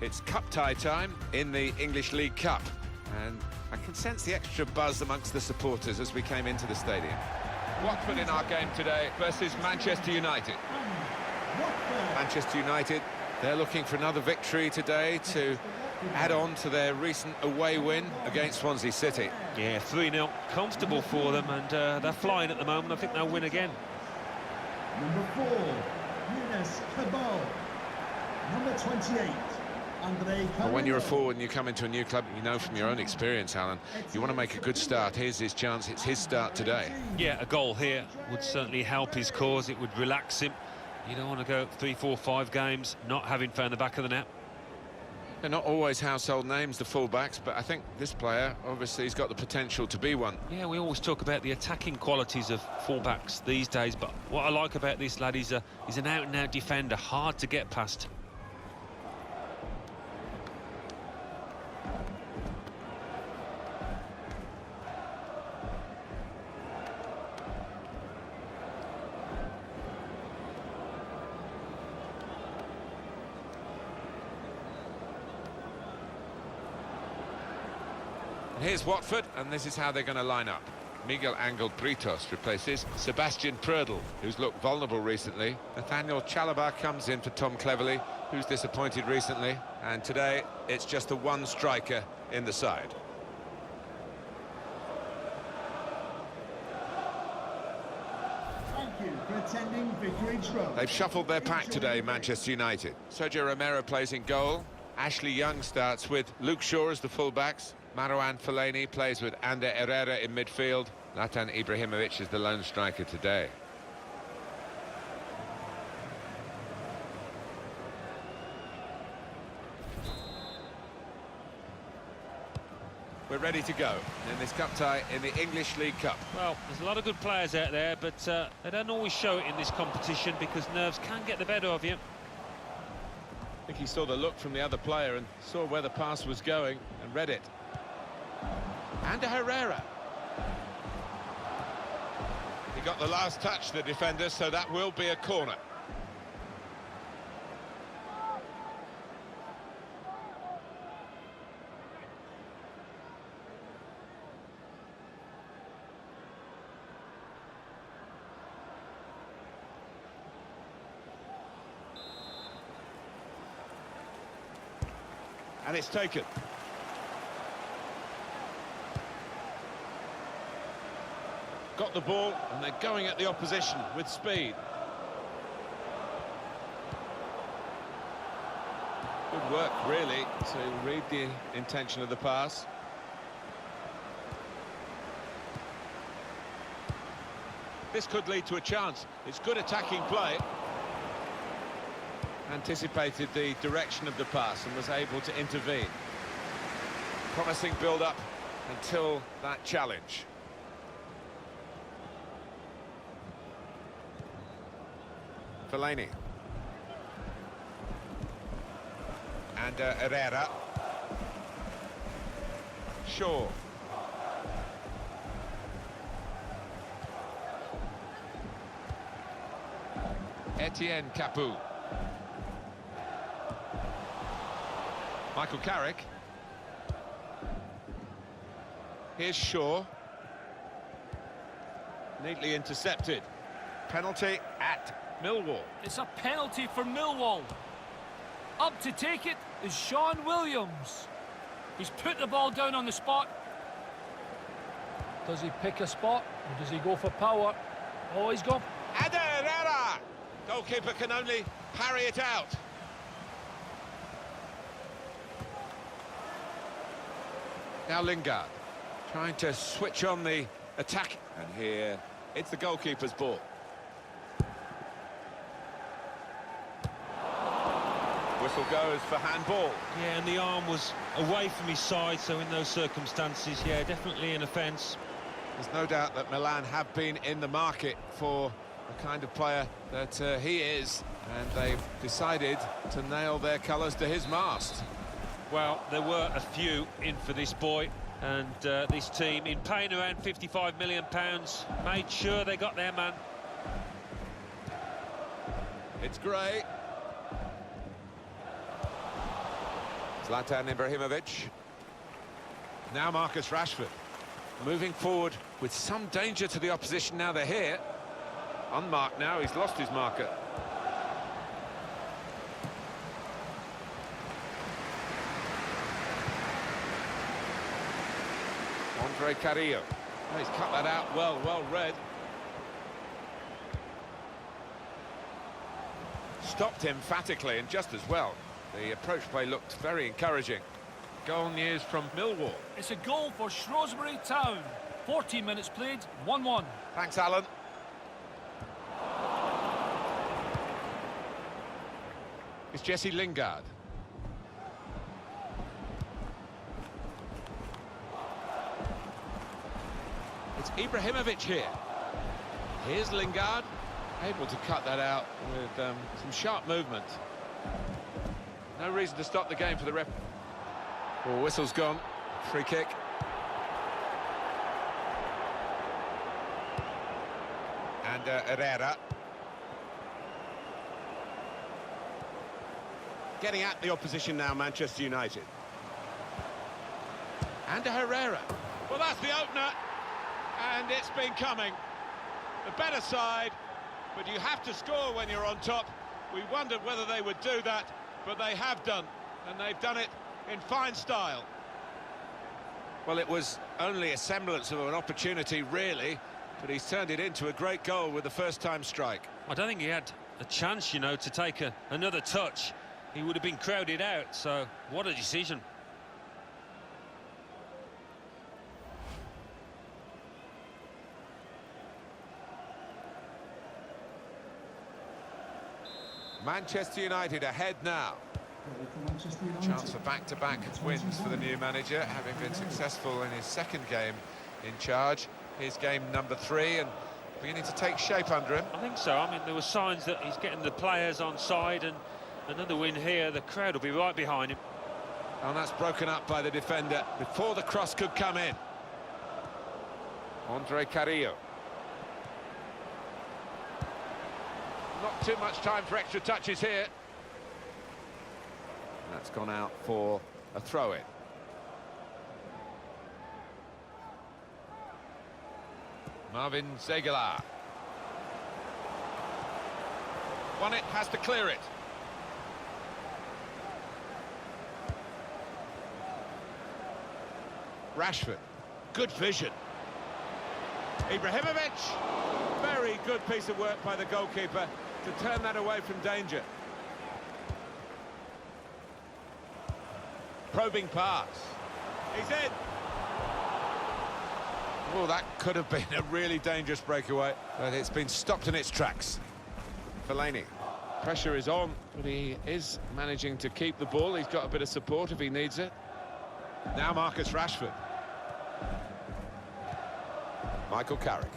It's cup tie time in the English League Cup, and I can sense the extra buzz amongst the supporters as we came into the stadium. Watford in our game today versus Manchester United. Manchester United, they're looking for another victory today to add on to their recent away win against Swansea City. Yeah, 3-0, comfortable for them, and they're flying at the moment. I think they'll win again. Number 4, Carabao. Number 28, Well, when you're a forward and you come into a new club, you know from your own experience, Alan, you want to make a good start. Here's his chance. It's his start today. Yeah, a goal here would certainly help his cause. It would relax him. You don't want to go 3, 4, 5 games not having found the back of the net. They're not always household names, the fullbacks, but I think this player, obviously, has got the potential to be one. Yeah, we always talk about the attacking qualities of fullbacks these days, but what I like about this lad is he's an out-and-out defender, hard to get past. Here's Watford, and this is how they're going to line up. Miguel Angel Britos replaces Sebastian Prödl, who's looked vulnerable recently. Nathaniel Chalobah comes in for Tom Cleverley, who's disappointed recently. And today, it's just the one striker in the side. Thank you for attending Vicarage Road. They've shuffled their pack today, Manchester United. Sergio Romero plays in goal. Ashley Young starts with Luke Shaw as the fullbacks. Marouane Fellaini plays with Ander Herrera in midfield. Zlatan Ibrahimovic is the lone striker today. We're ready to go in this cup tie in the English League Cup. Well, there's a lot of good players out there, but they don't always show it in this competition because nerves can get the better of you. I think he saw the look from the other player and saw where the pass was going and read it. Ander Herrera. He got the last touch, the defender, so that will be a corner. And it's taken. Got the ball, and they're going at the opposition with speed. Good work, really, to read the intention of the pass. This could lead to a chance. It's good attacking play. Anticipated the direction of the pass and was able to intervene. Promising build-up until that challenge. Fellaini. And Herrera. Shaw. Etienne Capoue. Michael Carrick. Here's Shaw. Neatly intercepted. Penalty at Millwall. It's a penalty for Millwall. Up to take it is Sean Williams. He's put the ball down on the spot. Does he pick a spot or does he go for power? Oh, he's gone. Ander Herrera! Goalkeeper can only parry it out. Now Lingard trying to switch on the attack. And here, it's the goalkeeper's ball. Whistle goes for handball. Yeah, and the arm was away from his side, so in those circumstances, yeah, definitely an offence. There's no doubt that Milan have been in the market for the kind of player that he is, and they've decided to nail their colours to his mast. Well, there were a few in for this boy, and this team, in paying around £55 million, made sure they got their man. It's Gray. Zlatan Ibrahimovic. Now Marcus Rashford. Moving forward with some danger to the opposition now they're here. Unmarked now, he's lost his marker. Carrillo. Oh, he's cut that out well read. Stopped emphatically and just as well. The approach play looked very encouraging. Goal news from Millwall. It's a goal for Shrewsbury Town. 14 minutes played, 1-1. Thanks, Alan. It's Jesse Lingard. It's Ibrahimovic here. Here's Lingard, able to cut that out with some sharp movement. No reason to stop the game for the ref. Oh, whistle's gone. Free kick. And Herrera. Getting at the opposition now, Manchester United. And Herrera. Well, that's the opener. And it's been coming. The better side, but you have to score when you're on top. We wondered whether they would do that, but they have done, and they've done it in fine style. Well, it was only a semblance of an opportunity, really, but he's turned it into a great goal with the first-time strike. I don't think he had a chance, you know, to take another touch. He would have been crowded out, so what a decision. Manchester United ahead now. Chance for back-to-back wins for the new manager, having been successful in his second game in charge. His game number 3 and beginning to take shape under him. I think so. I mean, there were signs that he's getting the players on side, and another win here, the crowd will be right behind him. And that's broken up by the defender before the cross could come in. Carrillo. Not too much time for extra touches here. That's gone out for a throw-in. Marvin Zegela. Won it, has to clear it. Rashford, good vision. Ibrahimovic, very good piece of work by the goalkeeper to turn that away from danger. Probing pass. He's in. Oh, that could have been a really dangerous breakaway, but it's been stopped in its tracks. Fellaini. Pressure is on, but he is managing to keep the ball. He's got a bit of support if he needs it. Now Marcus Rashford. Michael Carrick.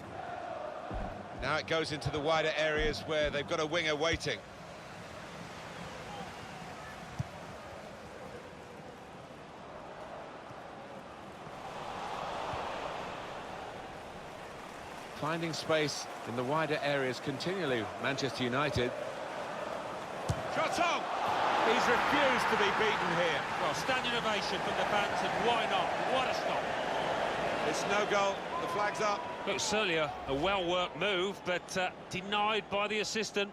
Now it goes into the wider areas where they've got a winger waiting. Finding space in the wider areas continually, Manchester United. Shot on! He's refused to be beaten here. Well, standing ovation from the fans, and why not? What a stop. It's no goal, the flag's up. Look, certainly a well-worked move, but denied by the assistant.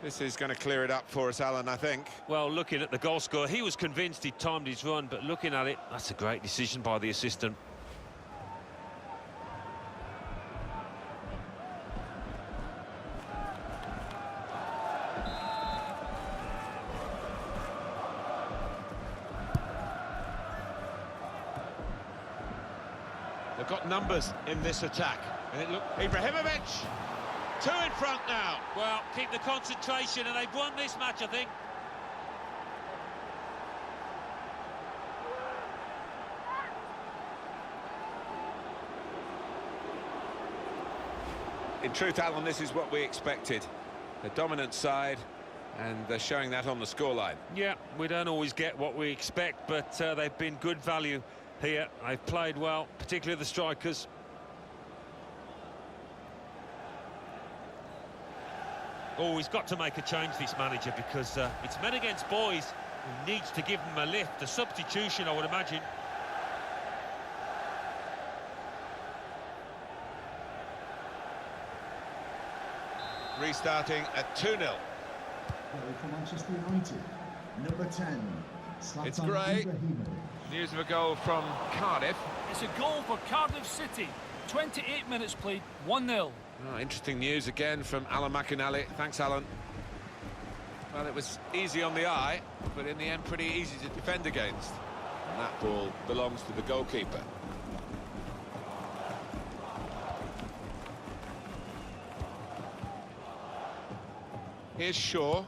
This is going to clear it up for us, Alan, I think. Well, looking at the goal score, he was convinced he'd timed his run, but looking at it, that's a great decision by the assistant. They've got numbers in this attack. And it looked Ibrahimovic, 2 in front now. Well, keep the concentration, and they've won this match, I think. In truth, Alan, this is what we expected. The dominant side, and they're showing that on the scoreline. Yeah, we don't always get what we expect, but they've been good value here. They've played well, particularly the strikers. Oh, he's got to make a change, this manager, because it's men against boys. He needs to give them a lift, a substitution, I would imagine. Restarting at 2-0. Goal for Manchester United. Number 10. It's Zlatan Gray. Ibrahimovic. News of a goal from Cardiff. It's a goal for Cardiff City. 28 minutes played, 1-0. Oh, interesting news again from Alan McInally. Thanks, Alan. Well, it was easy on the eye, but in the end pretty easy to defend against. And that ball belongs to the goalkeeper. Here's Shaw.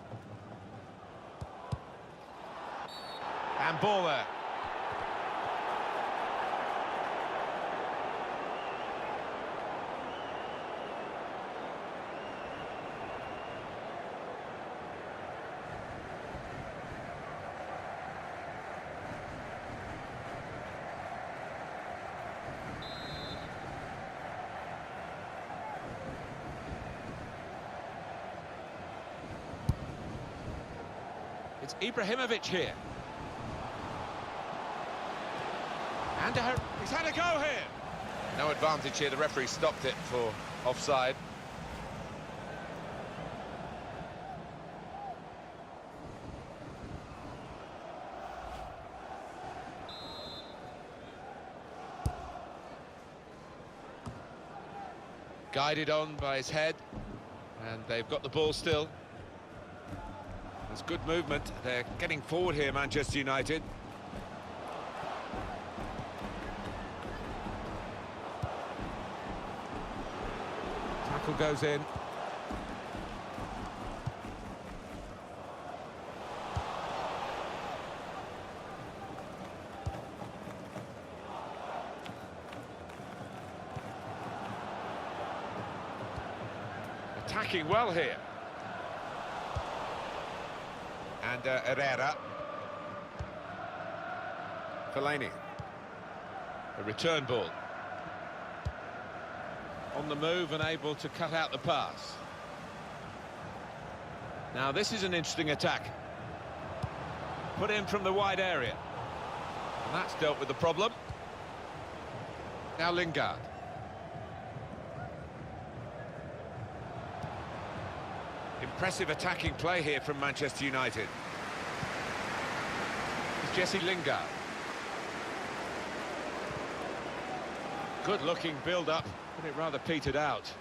And ball there. It's Ibrahimovic here. And he's had a go here. No advantage here, the referee stopped it for offside. Guided on by his head, and they've got the ball still. There's good movement. They're getting forward here, Manchester United. Tackle goes in. Attacking well here. And Herrera. Fellaini. A return ball. On the move and able to cut out the pass. Now this is an interesting attack. Put in from the wide area. And that's dealt with the problem. Now Lingard. Impressive attacking play here from Manchester United. It's Jesse Lingard. Good looking build-up, but it rather petered out.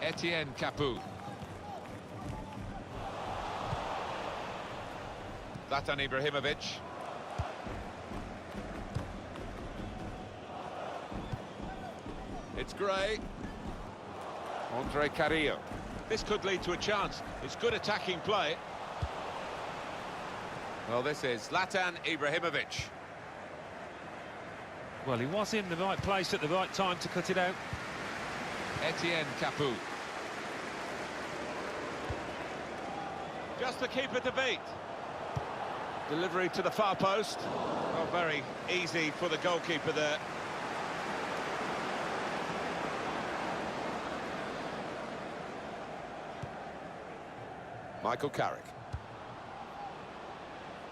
Etienne Capoue. Zlatan Ibrahimovic. It's Gray. Andre Carrillo. This could lead to a chance. It's good attacking play. Well, this is Zlatan Ibrahimovic. Well, he was in the right place at the right time to cut it out. Etienne Capoue. Just the keeper to beat. Delivery to the far post. Well, very easy for the goalkeeper there. Michael Carrick.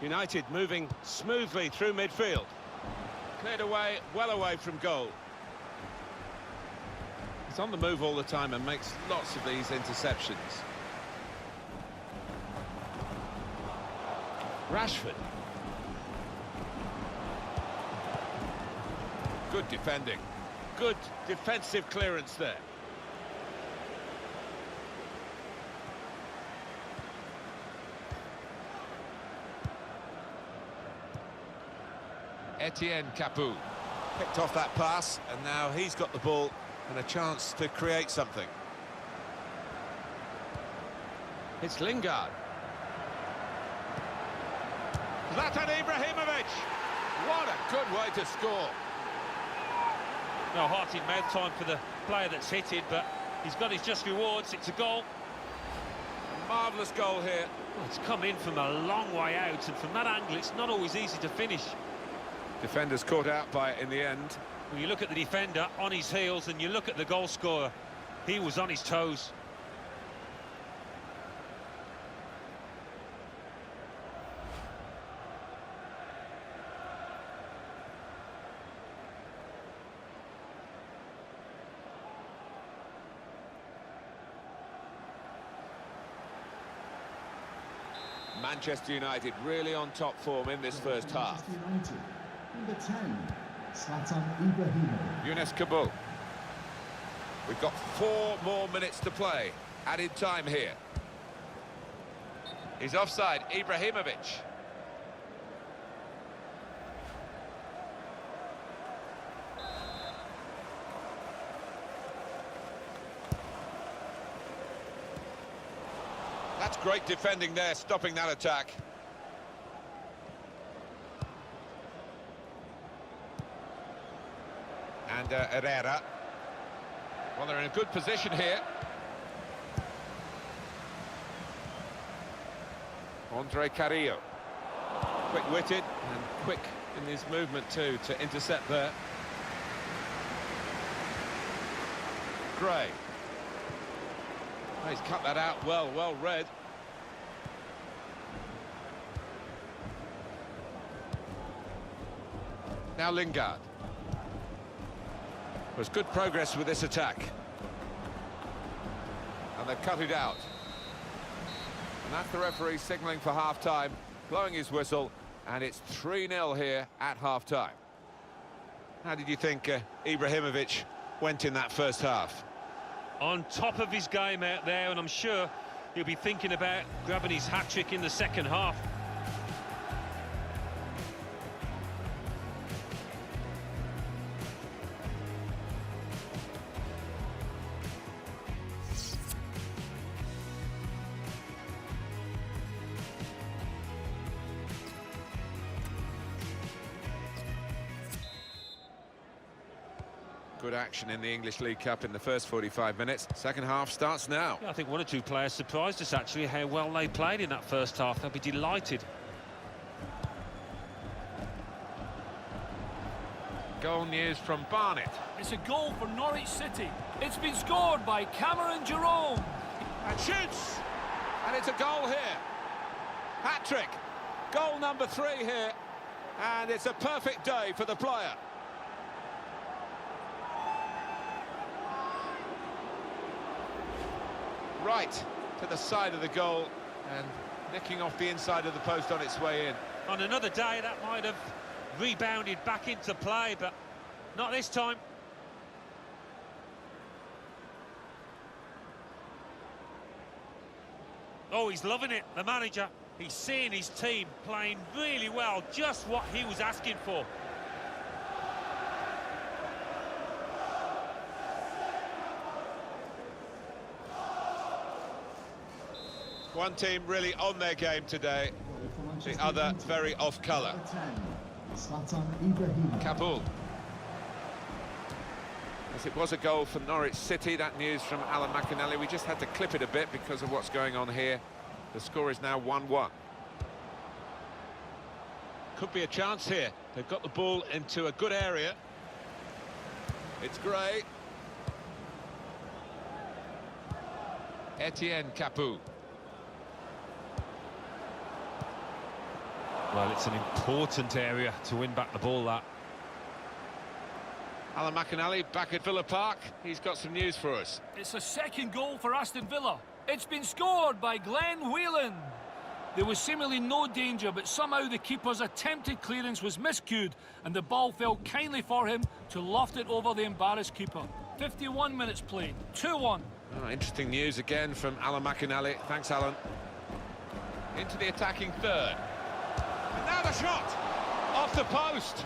United moving smoothly through midfield. Cleared away, well away from goal. He's on the move all the time and makes lots of these interceptions. Rashford. Good defending. Good defensive clearance there. Etienne Capoue picked off that pass, and now he's got the ball and a chance to create something. It's Lingard. Zlatan Ibrahimovic! What a good way to score. No heart in mouth time for the player that's hit it, but he's got his just rewards. It's a goal. A marvellous goal here. Well, it's come in from a long way out, and from that angle it's not always easy to finish. Defenders caught out by it in the end. When you look at the defender on his heels and you look at the goal scorer, he was on his toes. Manchester United really on top form in this first half. Manchester United, number 10, Zlatan Ibrahimovic. Younes Kabul. We've got 4 more minutes to play. Added time here. He's offside, Ibrahimovic. That's great defending there, stopping that attack. And Herrera. Well, they're in a good position here. Andre Carrillo. Quick-witted and quick in his movement too to intercept there. Gray. Oh, he's cut that out well read. Now Lingard. There's good progress with this attack. And they've cut it out. And that's the referee signalling for half-time, blowing his whistle, and it's 3-0 here at half-time. How did you think Ibrahimovic went in that first half? On top of his game out there, and I'm sure he'll be thinking about grabbing his hat-trick in the second half. Good action in the English League Cup in the first 45 minutes. Second half starts now. Yeah, I think 1 or 2 players surprised us, actually, how well they played in that first half. They'll be delighted. Goal news from Barnett. It's a goal for Norwich City. It's been scored by Cameron Jerome. And shoots! And it's a goal here. Hat-trick. Goal number 3 here. And it's a perfect day for the player. Right to the side of the goal and nicking off the inside of the post on its way in. On another day, that might have rebounded back into play, but not this time. Oh, he's loving it, the manager. He's seeing his team playing really well, just what he was asking for. One team really on their game today, the other very off colour. Zlatan Ibrahimovic. Kabul. As it was a goal for Norwich City, that news from Alan McInally. We just had to clip it a bit because of what's going on here. The score is now 1-1. Could be a chance here. They've got the ball into a good area. It's Gray. Etienne Capoue. Well, it's an important area to win back the ball, that. Alan McInally back at Villa Park. He's got some news for us. It's a second goal for Aston Villa. It's been scored by Glenn Whelan. There was seemingly no danger, but somehow the keeper's attempted clearance was miscued and the ball fell kindly for him to loft it over the embarrassed keeper. 51 minutes played, 2-1. Oh, interesting news again from Alan McInally. Thanks, Alan. Into the attacking third. And now the shot! Off the post!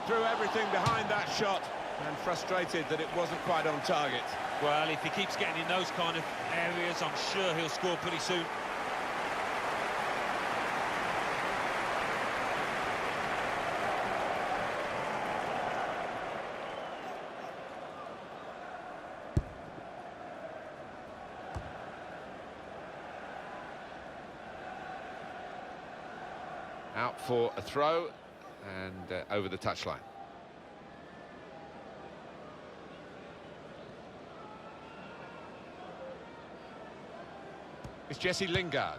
Threw everything behind that shot and frustrated that it wasn't quite on target. Well, if he keeps getting in those kind of areas, I'm sure he'll score pretty soon. Out for a throw and over the touchline. It's Jesse Lingard.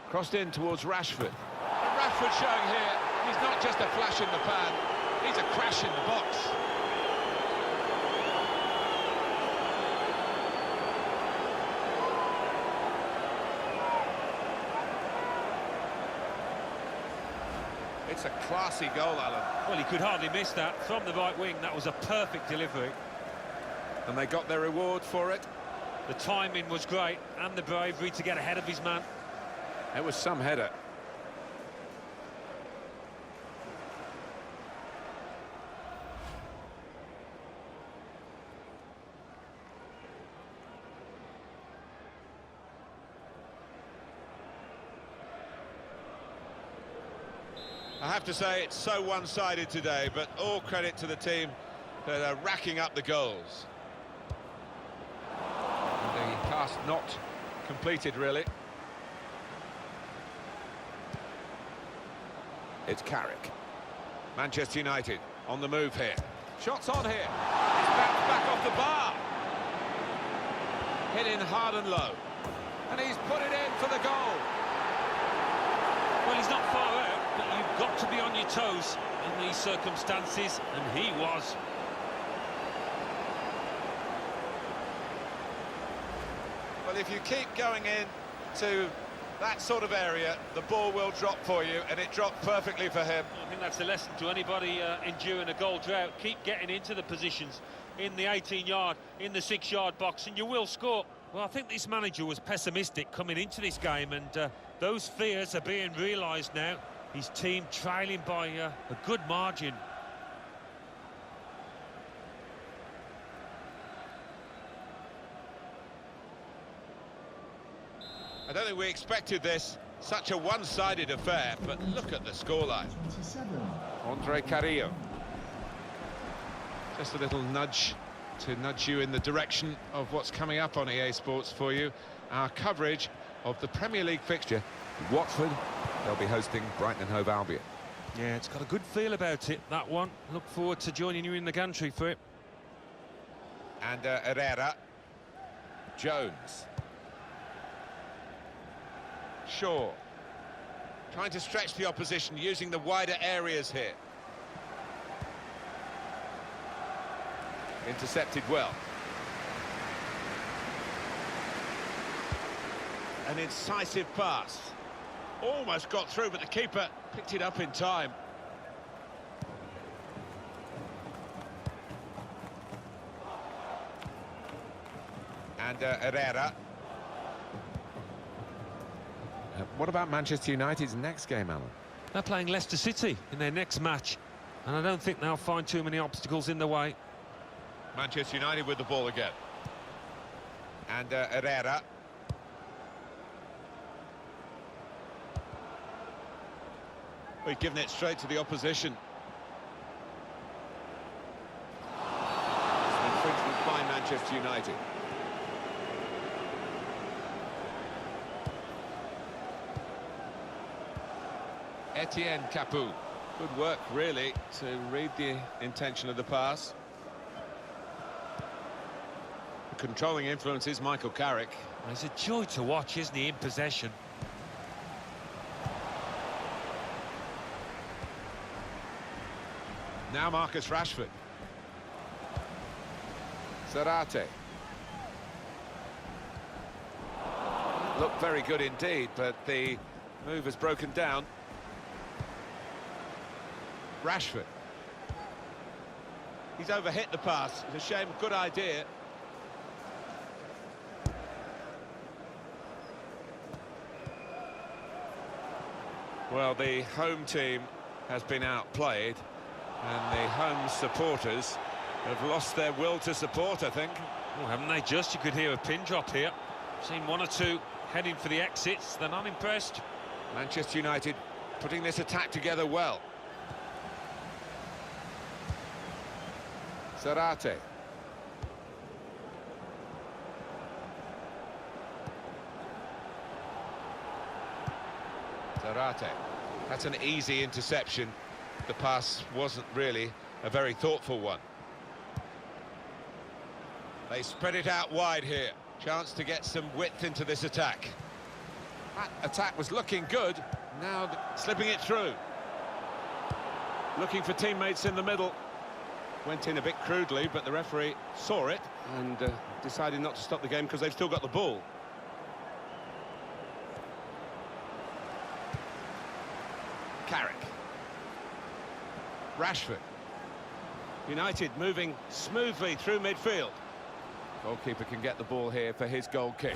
Crossed in towards Rashford. And Rashford showing here, he's not just a flash in the pan, he's a crash in the box. It's a classy goal, Alan. Well, he could hardly miss that. From the right wing, that was a perfect delivery. And they got their reward for it. The timing was great, and the bravery to get ahead of his man. It was some header. I have to say it's so one-sided today, but all credit to the team that are racking up the goals. And the pass not completed, really. It's Carrick. Manchester United on the move here. Shots on here. It's bounced back off the bar. Hit in hard and low. And he's put it in for the goal. Well, he's not far out, but you've got to be on your toes in these circumstances, and he was. Well, if you keep going in to that sort of area, the ball will drop for you, and it dropped perfectly for him. I think that's a lesson to anybody enduring a goal drought. Keep getting into the positions in the 18-yard, in the 6-yard box, and you will score. Well, I think this manager was pessimistic coming into this game, and those fears are being realised now. His team trailing by a good margin. I don't think we expected this, such a one-sided affair, but look at the scoreline. 27. Andre Carrillo. Just a little nudge to nudge you in the direction of what's coming up on EA Sports for you. Our coverage of the Premier League fixture. Watford, they'll be hosting Brighton and Hove Albion. Yeah, it's got a good feel about it, that one. Look forward to joining you in the gantry for it. And Herrera. Jones. Shaw. Trying to stretch the opposition, using the wider areas here. Intercepted well. An incisive pass. Almost got through, but the keeper picked it up in time. And Herrera. What about Manchester United's next game, Alan? They're playing Leicester City in their next match, and I don't think they'll find too many obstacles in the way. Manchester United with the ball again. And Herrera. We've given it straight to the opposition. It's an infringement by Manchester United. Etienne Capoue. Good work, really, to read the intention of the pass. The controlling influence is Michael Carrick. Well, it's a joy to watch, isn't he, in possession? Now Marcus Rashford. Zarate. Looked very good indeed, but the move has broken down. Rashford. He's overhit the pass. It's a shame, good idea. Well, the home team has been outplayed, and the home supporters have lost their will to support, I think. Oh, haven't they just? You could hear a pin drop here. Seen one or two heading for the exits. They're not impressed. Manchester United putting this attack together well. Zarate. Zarate. That's an easy interception. The pass wasn't really a very thoughtful one. They spread it out wide here. Chance to get some width into this attack. That attack was looking good. Now slipping it through. Looking for teammates in the middle. Went in a bit crudely, but the referee saw it and decided not to stop the game because they've still got the ball. Carrick. Rashford. United moving smoothly through midfield. Goalkeeper can get the ball here for his goal kick.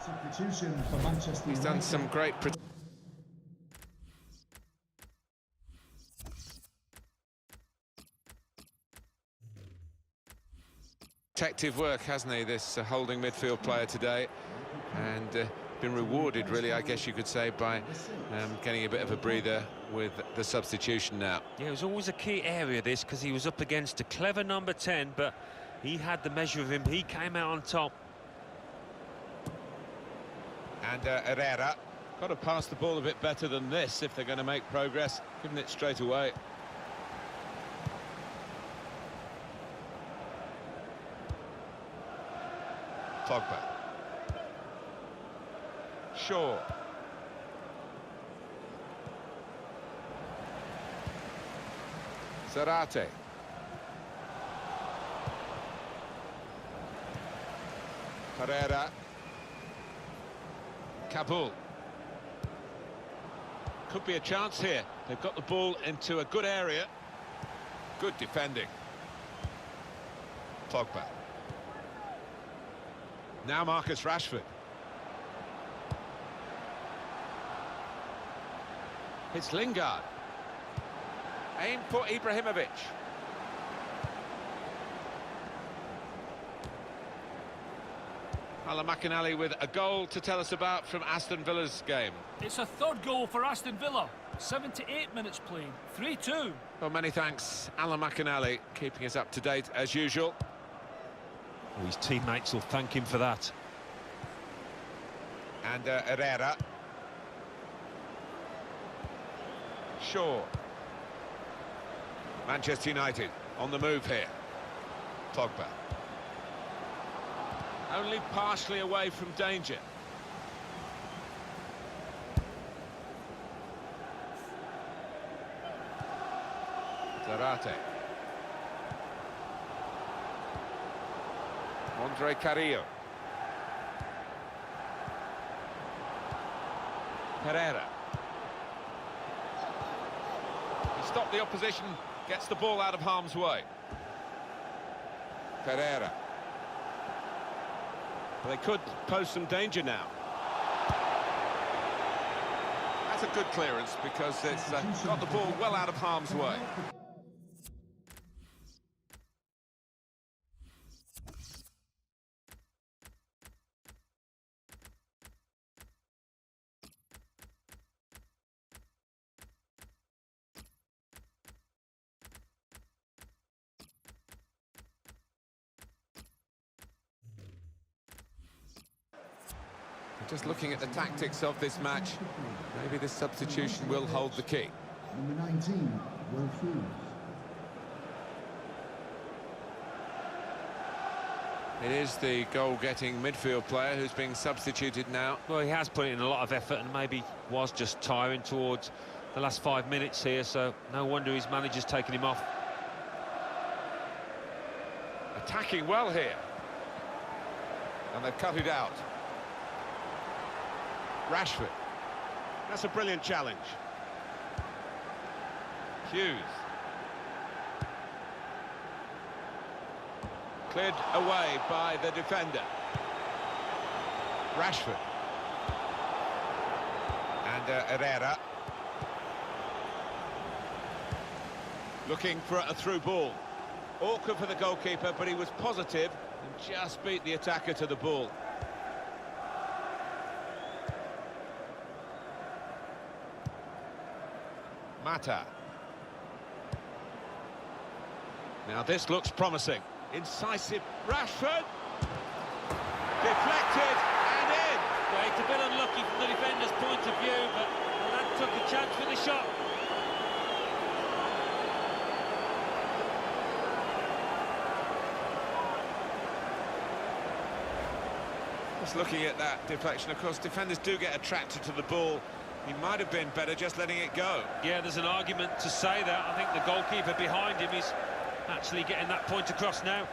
Substitution for Manchester He's United. done some great protective work, hasn't he, this holding midfield player today, and been rewarded, really, I guess you could say, by getting a bit of a breather with the substitution now. Yeah, it was always a key area, this, because he was up against a clever number 10, but he had the measure of him. He came out on top. And Herrera got to pass the ball a bit better than this if they're going to make progress, giving it straight away. Pogba. Shaw. Zarate. Herrera. Kabul. Could be a chance here. They've got the ball into a good area. Good defending. Pogba. Now Marcus Rashford. It's Lingard. Aim for Ibrahimovic. Alan McInally with a goal to tell us about from Aston Villa's game. It's a third goal for Aston Villa. 78 minutes played. 3-2. Well, many thanks, Alan McInally, keeping us up to date as usual. Oh, his teammates will thank him for that. And Herrera. Shaw. Manchester United on the move here. Pogba. Only partially away from danger. Zarate. Andre Carrillo. Herrera. He stopped the opposition, gets the ball out of harm's way. Herrera. Well, they could pose some danger now. That's a good clearance because it's got the ball well out of harm's way. Just looking at the tactics of this match, maybe this substitution will hold the key. Number 19, Will Hughes. It is the goal-getting midfield player who's being substituted now. Well, he has put in a lot of effort and maybe was just tiring towards the last 5 minutes here, so no wonder his manager's taken him off. Attacking well here. And they've cut it out. Rashford. That's a brilliant challenge. Hughes. Cleared away by the defender. Rashford. And Herrera. Looking for a through ball. Awkward for the goalkeeper, but he was positive and just beat the attacker to the ball. Mata. Now this looks promising. Incisive Rashford. Deflected and in. Well, it's a bit unlucky from the defender's point of view, but that took a chance for the shot. Just looking at that deflection, of course, defenders do get attracted to the ball. He might have been better just letting it go. Yeah, there's an argument to say that. I think the goalkeeper behind him is actually getting that point across now.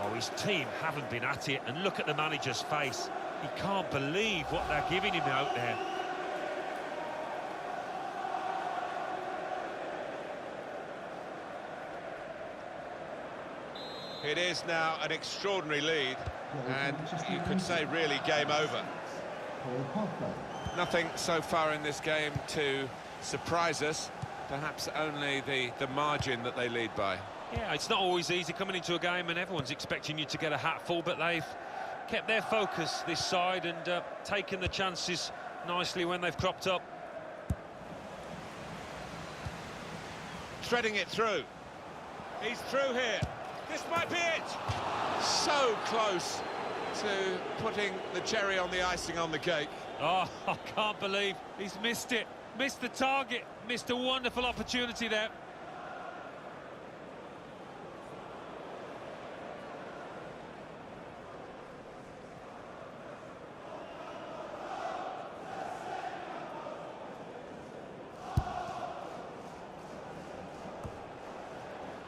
Oh, his team haven't been at it, and look at the manager's face. He can't believe what they're giving him out there. It is now an extraordinary lead, and you could say really game over. Nothing so far in this game to surprise us, perhaps only the margin that they lead by. Yeah, it's not always easy coming into a game and everyone's expecting you to get a hatful, but they've kept their focus this side and taken the chances nicely when they've cropped up. Threading it through. He's through here. This might be it. So close to putting the cherry on the icing on the cake. Oh, I can't believe he's missed it. Missed the target. Missed a wonderful opportunity there.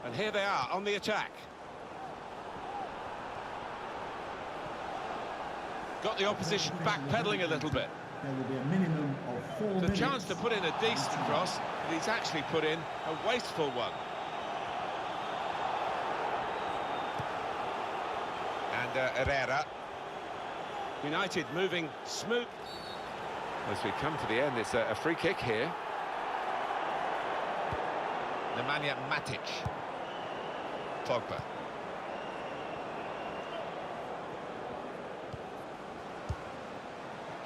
And here they are on the attack. Got the opposition backpedaling a little bit. There will be a minimum of 4 The minutes. chance to put in a decent cross, but he's actually put in a wasteful one. And Herrera. United moving smooth. As we come to the end, it's a free kick here. Nemanja Matic. Pogba.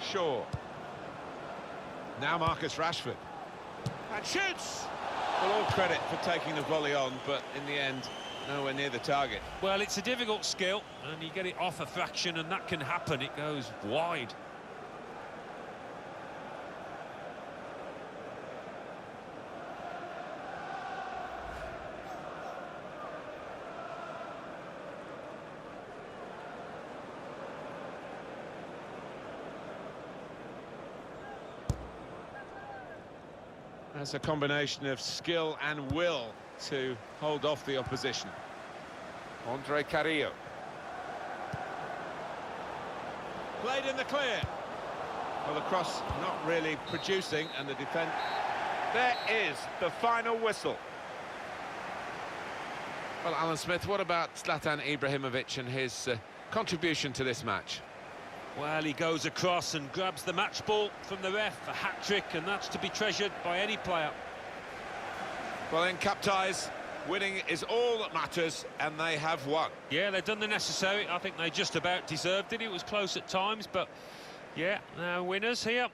Shaw. Now Marcus Rashford. And shoots! Well, all credit for taking the volley on, but in the end, nowhere near the target. Well, it's a difficult skill, and you get it off a fraction, and that can happen. It goes wide. That's a combination of skill and will to hold off the opposition. Andre Carrillo. Played in the clear. Well, the cross not really producing, and the defence... There is the final whistle. Well, Alan Smith, what about Zlatan Ibrahimovic and his contribution to this match? Well, he goes across and grabs the match ball from the ref, a hat-trick, and that's to be treasured by any player. Well, in cup ties, winning is all that matters, and they have won. Yeah, they've done the necessary. I think they just about deserved it. It was close at times, but yeah, now winners here.